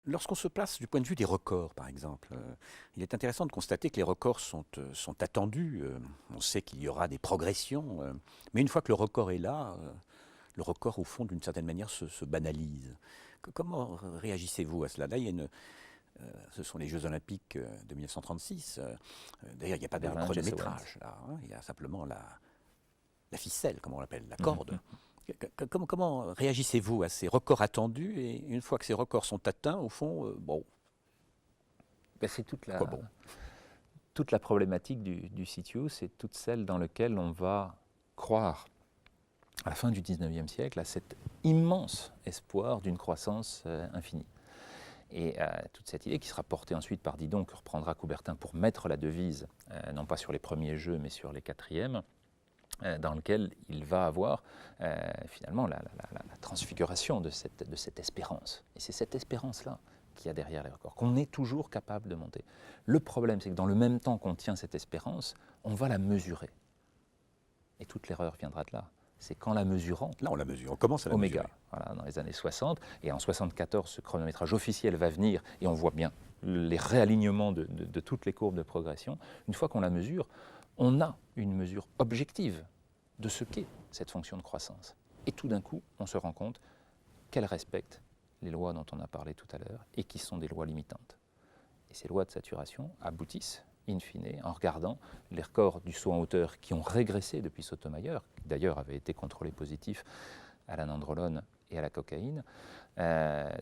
Lorsqu'on se place du point de vue des records, par exemple, il est intéressant de constater que les records sont attendus. On sait qu'il y aura des progressions, mais une fois que le record est là, le record, au fond, d'une certaine manière, se banalise. Comment réagissez-vous à cela? Là, ce sont les Jeux Olympiques de 1936. D'ailleurs, il n'y a pas de Berlin, Jesse Owens. chronométrage, là, hein. Il y a simplement la ficelle, comme on l'appelle, la corde. Comment réagissez-vous à ces records attendus? Et une fois que ces records sont atteints, au fond, bon, Ben, c'est quoi bon? toute la problématique du CTO, c'est toute celle dans laquelle on va croire, à la fin du 19e siècle, à cet immense espoir d'une croissance infinie. Et toute cette idée qui sera portée ensuite par Didon, que reprendra Coubertin pour mettre la devise, non pas sur les premiers jeux, mais sur les quatrièmes, dans lequel il va avoir finalement la transfiguration de cette espérance. Et c'est cette espérance-là qu'il y a derrière les records, qu'on est toujours capable de monter. Le problème, c'est que dans le même temps qu'on tient cette espérance, on va la mesurer. Et toute l'erreur viendra de là. C'est qu'en la mesurant, Là, on la mesure, on commence à la Oméga, mesurer. voilà, dans les années 60, et en 74, ce chronométrage officiel va venir, et on voit bien les réalignements de toutes les courbes de progression. Une fois qu'on la mesure, on a une mesure objective de ce qu'est cette fonction de croissance. Et tout d'un coup, on se rend compte qu'elle respecte les lois dont on a parlé tout à l'heure et qui sont des lois limitantes. Et ces lois de saturation aboutissent, in fine, en regardant les records du saut en hauteur qui ont régressé depuis Sotomayor, qui d'ailleurs avait été contrôlé positif à la nandrolone et à la cocaïne,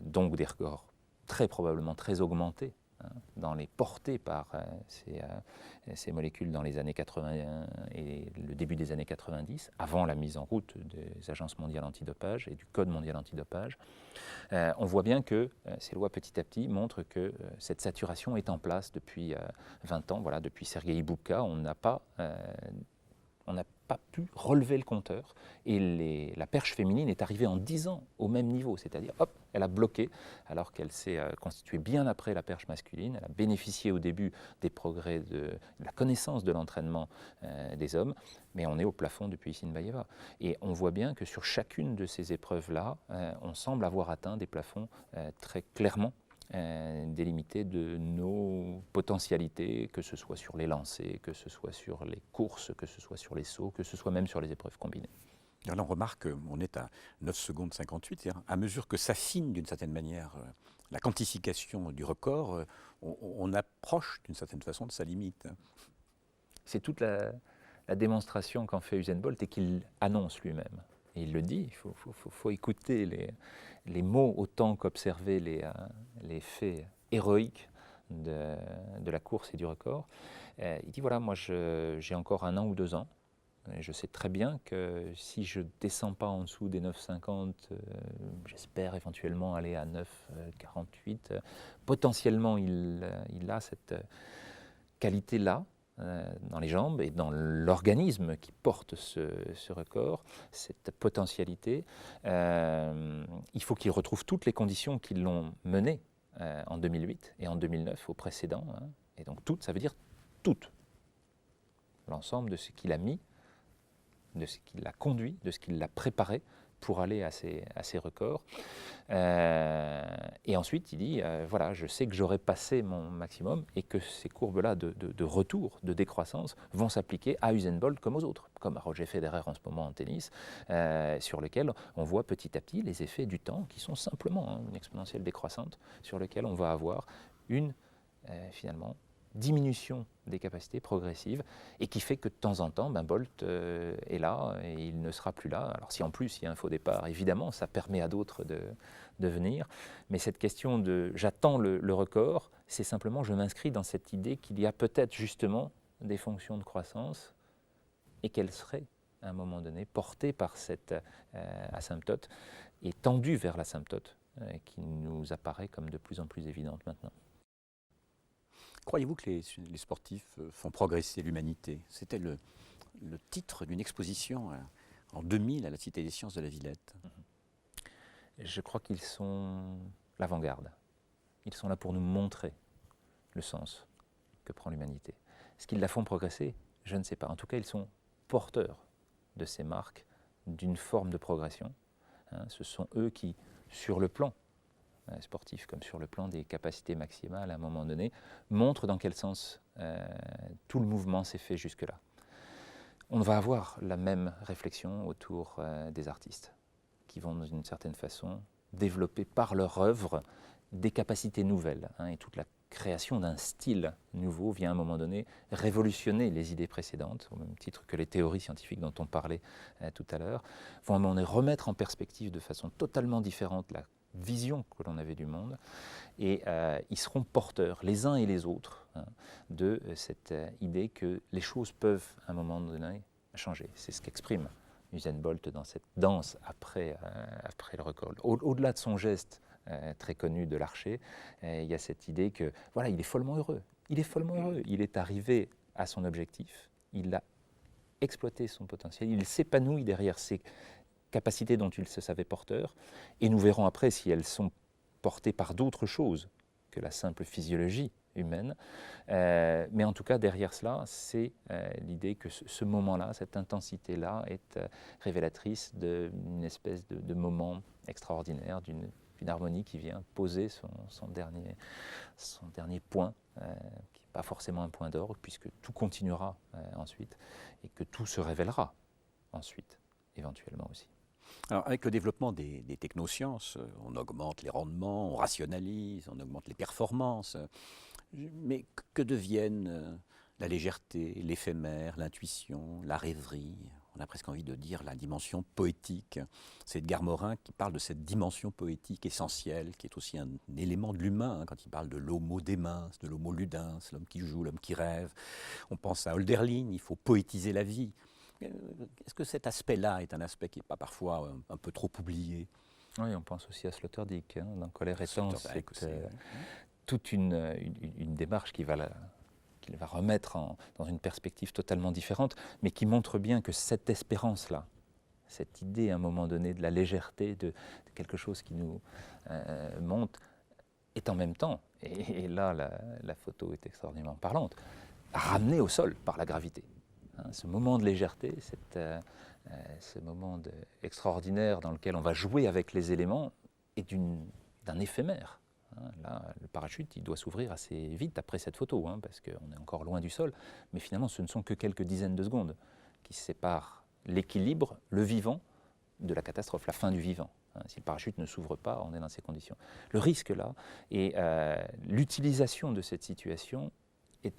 donc des records très probablement très augmentés dans les portées par ces molécules dans les années 80 et le début des années 90, avant la mise en route des agences mondiales antidopage et du code mondial antidopage. On voit bien que ces lois petit à petit montrent que cette saturation est en place depuis 20 ans. Voilà, depuis Sergueï Boubka, on n'a pas pu relever le compteur et la perche féminine est arrivée en 10 ans au même niveau, c'est-à-dire hop, elle a bloqué alors qu'elle s'est constituée bien après la perche masculine, elle a bénéficié au début des progrès de la connaissance de l'entraînement des hommes, mais on est au plafond depuis Isinbayeva. Et on voit bien que sur chacune de ces épreuves-là, on semble avoir atteint des plafonds très clairement délimité de nos potentialités, que ce soit sur les lancers, que ce soit sur les courses, que ce soit sur les sauts, que ce soit même sur les épreuves combinées. Alors là, on remarque qu'on est à 9 secondes 58, c'est-à-dire à mesure que s'affine d'une certaine manière la quantification du record, on approche d'une certaine façon de sa limite. C'est toute la démonstration qu'en fait Usain Bolt et qu'il annonce lui-même. Et il le dit, il faut écouter les mots autant qu'observer les faits héroïques de la course et du record. Il dit voilà, moi j'ai encore 1 an ou 2 ans. Et je sais très bien que si je ne descends pas en dessous des 9,50, j'espère éventuellement aller à 9,48. Potentiellement, il a cette qualité-là dans les jambes et dans l'organisme qui porte ce record, cette potentialité. Il faut qu'il retrouve toutes les conditions qui l'ont mené en 2008 et en 2009 au précédent. Et donc toutes, ça veut dire toutes. L'ensemble de ce qu'il a mis, de ce qui l'a conduit, de ce qui l'a préparé pour aller à ces records. Et ensuite, il dit, voilà, je sais que j'aurai passé mon maximum et que ces courbes-là de retour, de décroissance, vont s'appliquer à Usain Bolt comme aux autres, comme à Roger Federer en ce moment en tennis, sur lequel on voit petit à petit les effets du temps qui sont simplement une exponentielle décroissante, sur lequel on va avoir une, finalement, diminution des capacités progressives et qui fait que de temps en temps, Bolt est là et il ne sera plus là. Alors si en plus il y a un faux départ, évidemment, ça permet à d'autres de venir. Mais cette question de j'attends le record, c'est simplement je m'inscris dans cette idée qu'il y a peut-être justement des fonctions de croissance et qu'elles seraient à un moment donné portées par cette asymptote et tendues vers l'asymptote qui nous apparaît comme de plus en plus évidente maintenant. Croyez-vous que les sportifs font progresser l'humanité? C'était le titre d'une exposition en 2000 à la Cité des Sciences de la Villette. Je crois qu'ils sont l'avant-garde. Ils sont là pour nous montrer le sens que prend l'humanité. Est-ce qu'ils la font progresser? Je ne sais pas. En tout cas, ils sont porteurs de ces marques d'une forme de progression. Ce sont eux qui, sur le plan sportif comme sur le plan des capacités maximales à un moment donné, montre dans quel sens tout le mouvement s'est fait jusque-là. On va avoir la même réflexion autour des artistes, qui vont d'une certaine façon développer par leur œuvre des capacités nouvelles, et toute la création d'un style nouveau vient à un moment donné révolutionner les idées précédentes, au même titre que les théories scientifiques dont on parlait tout à l'heure, vont à un moment donné remettre en perspective de façon totalement différente la vision que l'on avait du monde, et ils seront porteurs, les uns et les autres, de cette idée que les choses peuvent à un moment donné changer. C'est ce qu'exprime Usain Bolt dans cette danse après le record. Au-delà de son geste très connu de l'archer, il y a cette idée que voilà, il est follement heureux. Il est follement heureux. Il est arrivé à son objectif. Il a exploité son potentiel. Il s'épanouit derrière ses capacités dont il se savait porteur. Et nous verrons après si elles sont portées par d'autres choses que la simple physiologie humaine. Mais en tout cas, derrière cela, c'est l'idée que ce moment-là, cette intensité-là, est révélatrice d'une espèce de moment extraordinaire, d'une harmonie qui vient poser son dernier point, qui n'est pas forcément un point d'orgue, puisque tout continuera ensuite, et que tout se révélera ensuite, éventuellement aussi. Alors, avec le développement des technosciences, on augmente les rendements, on rationalise, on augmente les performances. Mais que deviennent la légèreté, l'éphémère, l'intuition, la rêverie? On a presque envie de dire la dimension poétique. C'est Edgar Morin qui parle de cette dimension poétique essentielle, qui est aussi un élément de l'humain, quand il parle de l'homo démens, de l'homo ludens, l'homme qui joue, l'homme qui rêve. On pense à Hölderlin, il faut poétiser la vie. Est-ce que cet aspect-là est un aspect qui n'est pas parfois un peu trop oublié? Oui, on pense aussi à Sloterdijk, dans Colère et Temps. C'est toute une démarche qu'il va remettre dans une perspective totalement différente, mais qui montre bien que cette espérance-là, cette idée à un moment donné de la légèreté, de quelque chose qui nous monte, est en même temps, et là la photo est extraordinairement parlante, ramenée au sol par la gravité. Ce moment de légèreté, ce moment extraordinaire dans lequel on va jouer avec les éléments, est d'un éphémère. Là, le parachute, il doit s'ouvrir assez vite après cette photo, parce qu'on est encore loin du sol. Mais finalement, ce ne sont que quelques dizaines de secondes qui séparent l'équilibre, le vivant, de la catastrophe, la fin du vivant. Si le parachute ne s'ouvre pas, on est dans ces conditions. Le risque là, et l'utilisation de cette situation est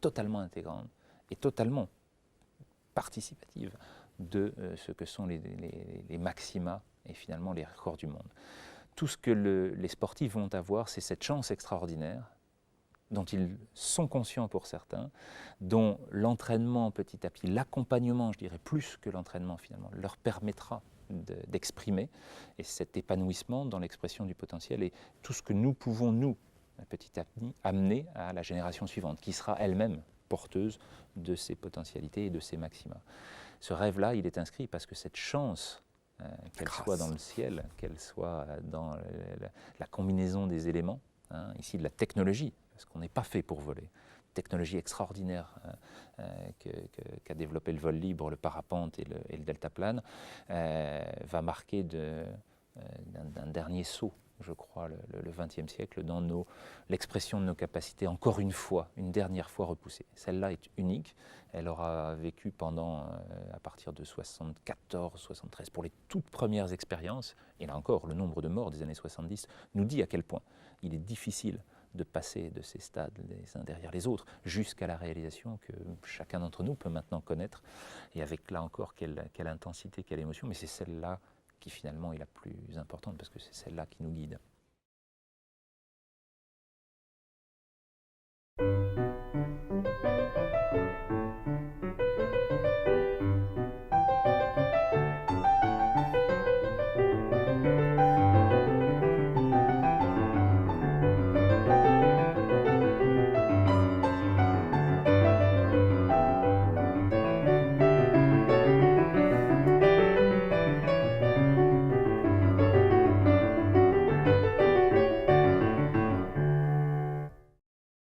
totalement intégrante et totalement participative de ce que sont les maxima et finalement les records du monde. Tout ce que les sportifs vont avoir, c'est cette chance extraordinaire dont ils sont conscients pour certains, dont l'entraînement petit à petit, l'accompagnement, je dirais plus que l'entraînement finalement, leur permettra d'exprimer, et cet épanouissement dans l'expression du potentiel est tout ce que nous pouvons, nous, petit à petit, amener à la génération suivante, qui sera elle-même porteuse de ses potentialités et de ses maxima. Ce rêve-là, il est inscrit parce que cette chance, qu'elle soit dans le ciel, qu'elle soit dans la combinaison des éléments, ici de la technologie, parce qu'on n'est pas fait pour voler. Technologie extraordinaire qu'a développé le vol libre, le parapente et le deltaplane, va marquer d'un dernier saut, je crois, le XXe siècle, dans l'expression de nos capacités, encore une fois, une dernière fois repoussée. Celle-là est unique. Elle aura vécu à partir de 74, 73, pour les toutes premières expériences. Et là encore, le nombre de morts des années 70 nous dit à quel point il est difficile de passer de ces stades les uns derrière les autres jusqu'à la réalisation que chacun d'entre nous peut maintenant connaître. Et avec là encore, quelle intensité, quelle émotion, mais c'est celle-là qui finalement est la plus importante parce que c'est celle-là qui nous guide.